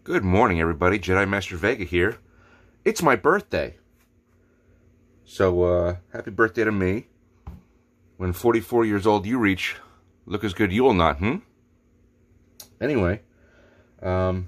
Good morning, everybody. Jedi Master Vega here. It's my birthday. So, happy birthday to me. When 44 years old you reach, look as good you will not, Anyway, as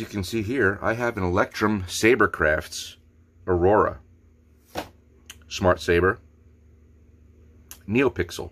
you can see here, I have an ELECTRUM SABERCRAFTS AURORA Smart Saber Neopixel.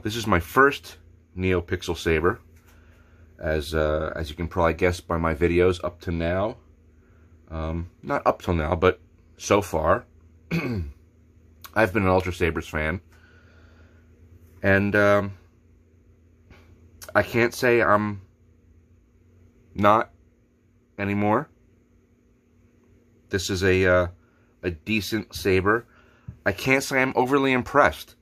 This is my first Neopixel saber. As you can probably guess by my videos up to now, not up till now, but so far, I've been an Ultra Sabers fan, and I can't say I'm not anymore. This is a decent saber. I can't say I'm overly impressed.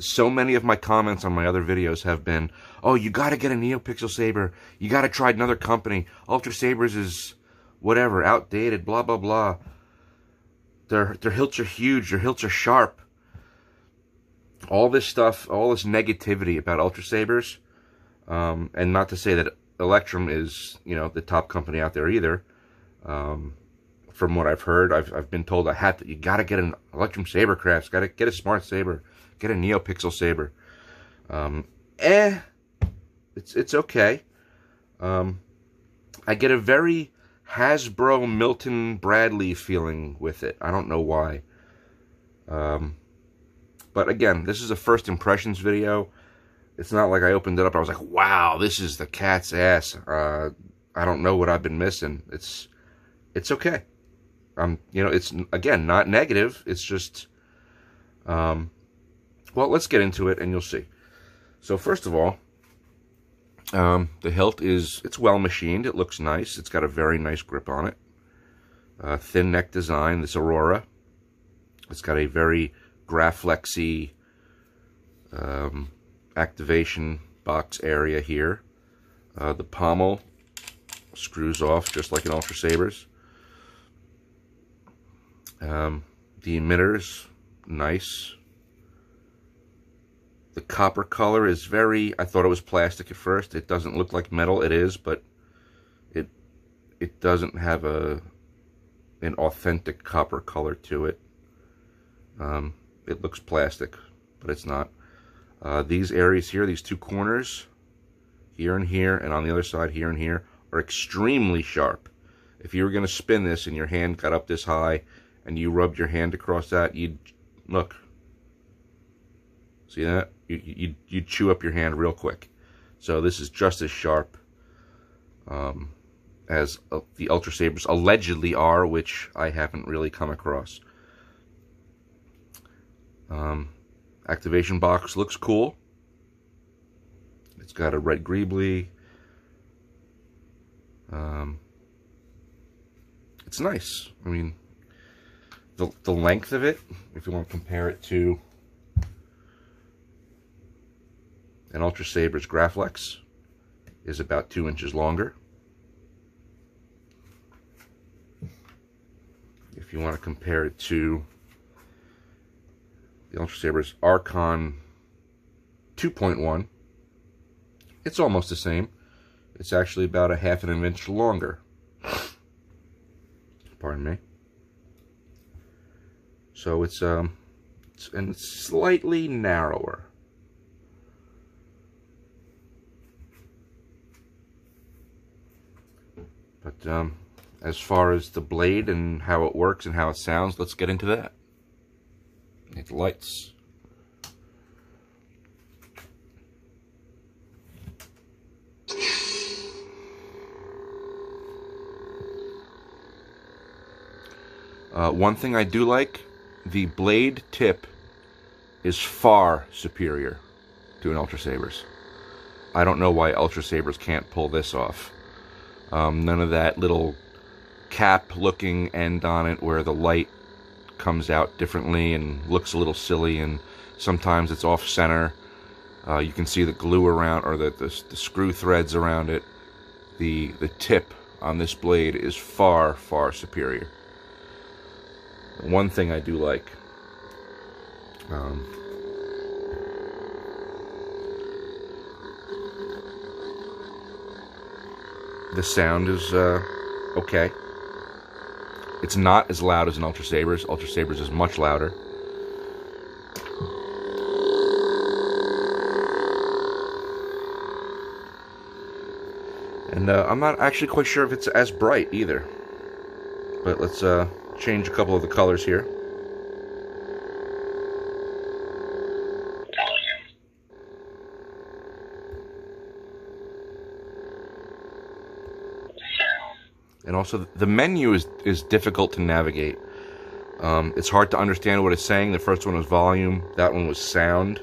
So many of my comments on my other videos have been, oh, you gotta get a Neopixel saber. You gotta try another company. Ultra Sabers is whatever, outdated, blah, blah, blah. Their hilts are huge. Their hilts are sharp. All this stuff, all this negativity about Ultra Sabers. And not to say that ELECTRUM is, the top company out there either. From what I've heard, I've been told you gotta get an ELECTRUM SABERCRAFTS, gotta get a smart saber. Get a Neopixel saber. It's okay. I get a very Hasbro Milton Bradley feeling with it. I don't know why. But again, this is a first impressions video. It's not like I opened it up and I was like, wow, this is the cat's ass. I don't know what I've been missing. It's okay. It's, again, not negative. It's just, well, let's get into it and you'll see. So first of all, the hilt it's well machined. It looks nice. It's got a very nice grip on it. Thin neck design, this Aurora. It's got a very Graflexy activation box area here. The pommel screws off just like an Ultra Sabers. The emitters, nice. The copper color is I thought it was plastic at first. It doesn't look like metal. It is, but it doesn't have an authentic copper color to it. It looks plastic, but it's not. These areas here, these two corners, here and here, and on the other side, here and here, are extremely sharp. If you were going to spin this and your hand got up this high and you rubbed your hand across that, look. See that? You'd chew up your hand real quick. So this is just as sharp as the Ultra Sabers allegedly are, which I haven't really come across. Activation box looks cool. It's got a red greebly. It's nice. I mean, the length of it, if you want to compare it to an Ultra Sabers Graflex, is about 2 inches longer. If you want to compare it to the Ultra Sabers Archon 2.1, it's almost the same. It's actually about a ½ an inch longer. Pardon me. So it's slightly narrower. But as far as the blade and how it works and how it sounds, let's get into that. Hit the lights. One thing I do like, the blade tip is far superior to an Ultra Sabers. I don't know why Ultra Sabers can't pull this off. None of that little cap looking end on it where the light comes out differently and looks a little silly, and sometimes it's off center. You can see the glue around, or the screw threads around it. The tip on this blade is far, far superior. One thing I do like, the sound is okay. It's not as loud as an Ultra Saber's. Ultra Saber's is much louder. And I'm not actually quite sure if it's as bright either. But let's change a couple of the colors here. And also, the menu is difficult to navigate. It's hard to understand what it's saying. The first one was volume. That one was sound.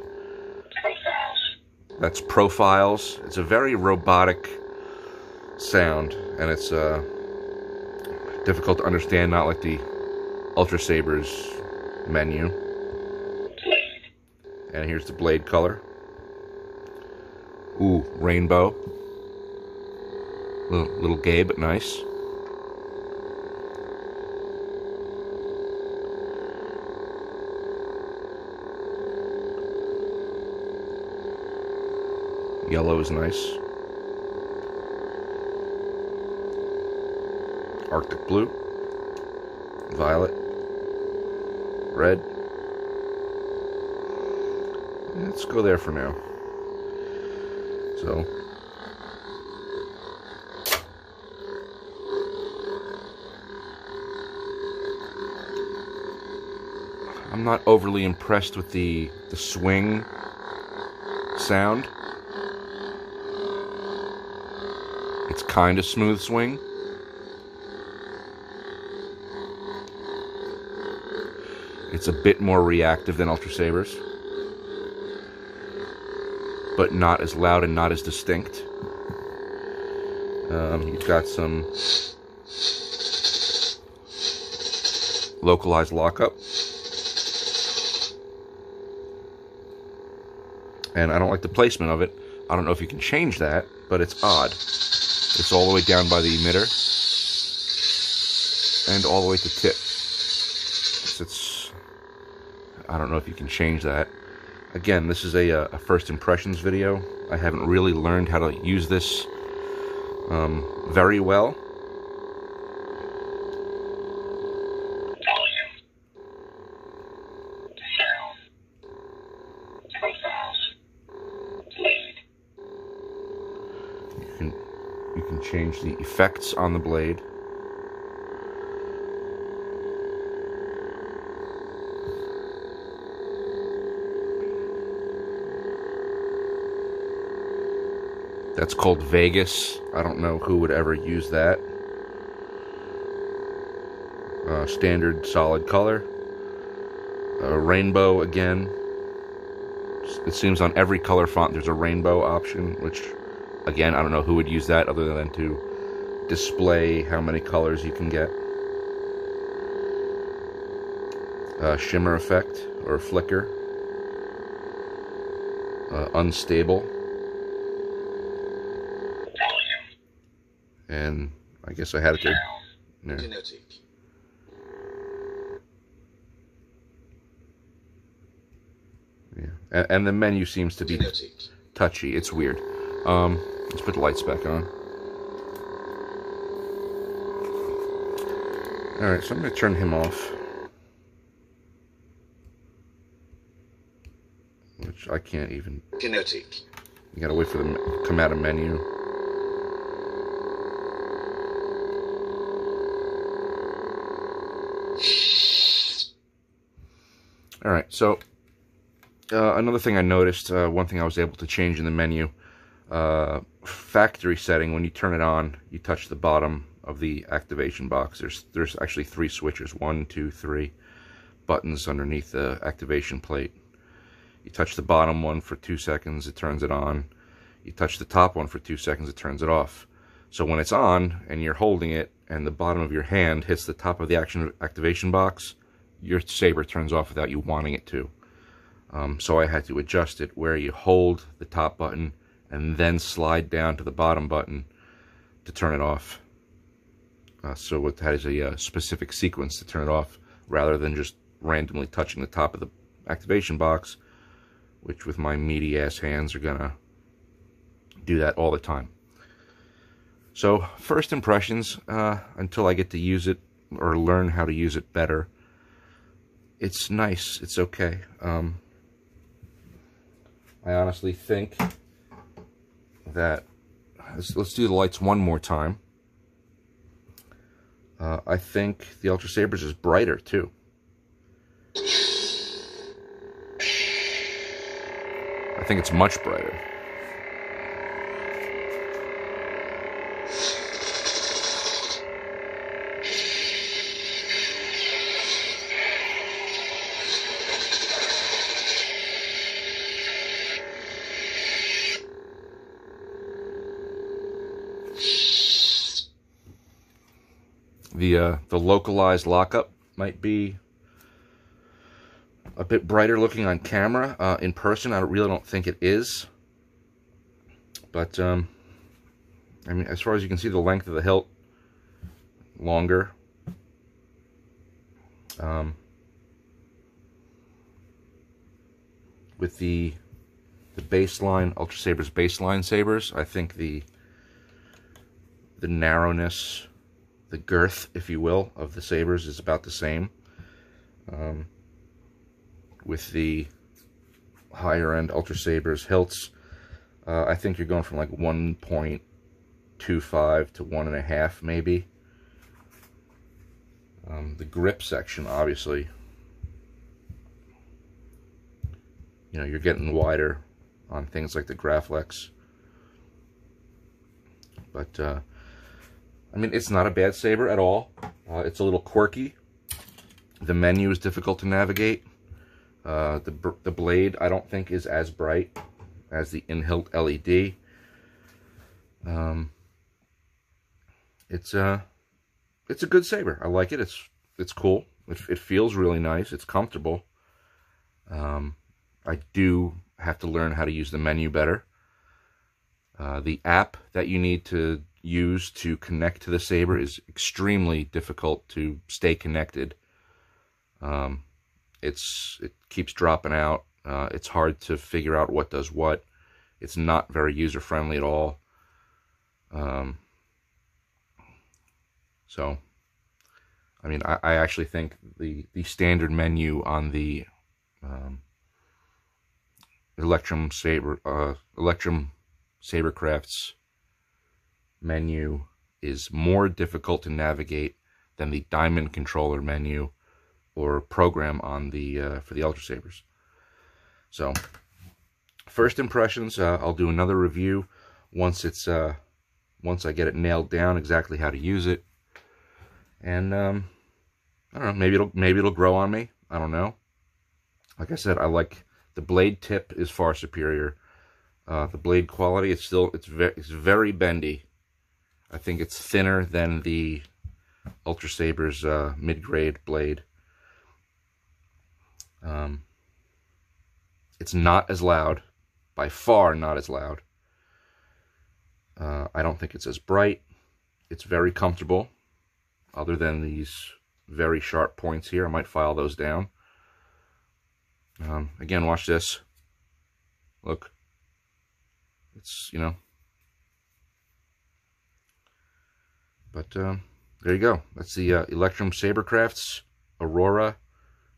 Profiles. That's profiles. It's a very robotic sound, and it's difficult to understand, not like the Ultra Saber's menu. Blade. And here's the blade color. Ooh, rainbow. Little gay, but nice. Yellow is nice. Arctic blue. Violet. Red. Let's go there for now. So, I'm not overly impressed with the swing sound. It's kind of smooth swing. It's a bit more reactive than Ultra Saber's, but not as loud and not as distinct. You've got some localized lockup. And I don't like the placement of it. I don't know if you can change that, but it's odd. It's all the way down by the emitter and all the way to tip. I don't know if you can change that. Again, this is a first impressions video. I haven't really learned how to use this very well. Volume. Sound. Profiles. Blade. You can change the effects on the blade. That's called Vegas. I don't know who would ever use that. Standard solid color. Rainbow again. It seems on every color font there's a rainbow option, which, again, I don't know who would use that other than to display how many colors you can get. Shimmer effect or flicker. Unstable. And I guess I had it there. Yeah. Yeah. And the menu seems to be touchy. It's weird. Let's put the lights back on. Alright, so I'm going to turn him off. Which I can't even. Kinetic. You gotta wait for them to come out of menu. Alright, so another thing I noticed, one thing I was able to change in the menu, factory setting, when you turn it on, you touch the bottom of the activation box. There's actually 3 switches, 1, 2, 3 buttons underneath the activation plate. You touch the bottom one for 2 seconds, it turns it on. You touch the top one for 2 seconds, it turns it off. So when it's on and you're holding it and the bottom of your hand hits the top of the activation box, your Saber turns off without you wanting it to. So I had to adjust it where you hold the top button and then slide down to the bottom button to turn it off. So it has a specific sequence to turn it off rather than just randomly touching the top of the activation box, which with my meaty ass hands are gonna do that all the time. So, first impressions, until I get to use it or learn how to use it better, it's nice. It's okay. I honestly think that, let's do the lights one more time. I think the Ultra Sabers is brighter too. I think it's much brighter. The localized lockup might be a bit brighter looking on camera. In person, I really don't think it is. But, I mean, as far as you can see, the length of the hilt, longer. With the baseline, Ultra Sabers baseline sabers, I think the narrowness, the girth, if you will, of the sabers is about the same. With the higher end Ultra Sabers hilts, I think you're going from like 1.25 to 1.5 maybe. The grip section, obviously, you know, you're getting wider on things like the Graflex. But I mean, it's not a bad saber at all. It's a little quirky. The menu is difficult to navigate. The blade, I don't think, is as bright as the in-hilt LED. It's a good saber. I like it. It's cool. It feels really nice. It's comfortable. I do have to learn how to use the menu better. The app that you need to use to connect to the saber is extremely difficult to stay connected. It keeps dropping out. It's hard to figure out what does what. It's not very user-friendly at all. So, I mean, I actually think the standard menu on the ELECTRUM SABERCRAFTS menu is more difficult to navigate than the diamond controller menu or program on the for the Ultra Sabers. So, first impressions. I'll do another review once it's once I get it nailed down exactly how to use it, and I don't know. Maybe it'll grow on me. I don't know. Like I said, I like the blade tip is far superior. The blade quality, it's very bendy. I think it's thinner than the Ultra Sabers mid-grade blade. It's not as loud, by far not as loud. I don't think it's as bright. It's very comfortable, other than these very sharp points here. I might file those down. Again, watch this. Look. It's, you know. But, there you go. That's the ELECTRUM SABERCRAFTS AURORA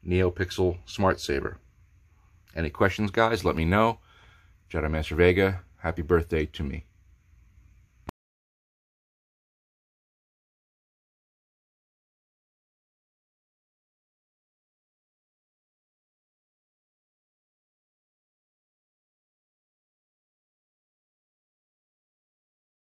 Neopixel Smart Saber. Any questions, guys? Let me know. Jedi Master Vega, happy birthday to me.